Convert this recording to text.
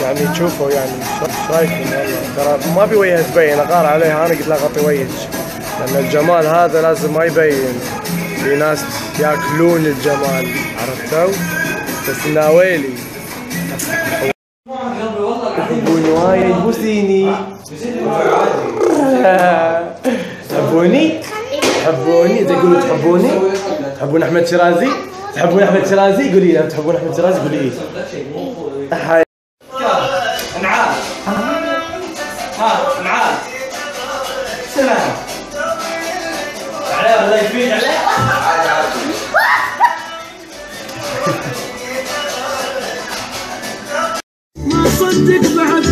يعني تشوفوا يعني ايش رايكم؟ والله ترى ما في وجه تبين، اغار عليها انا قلت لا اغطي وجهك لان الجمال هذا لازم ما يبين. في ناس ياكلون الجمال عرفتوا؟ بس ناويلي يحبوني وايد. بوسيني تحبوني؟ تحبوني؟ تقولوا تحبوني؟ تحبون احمد شيرازي؟ تحبون احمد شيرازي؟ قولي لي تحبون احمد شيرازي قولي لي. انعاد انعاد سلام عليه الله يفيد عليه. ما صدق بعد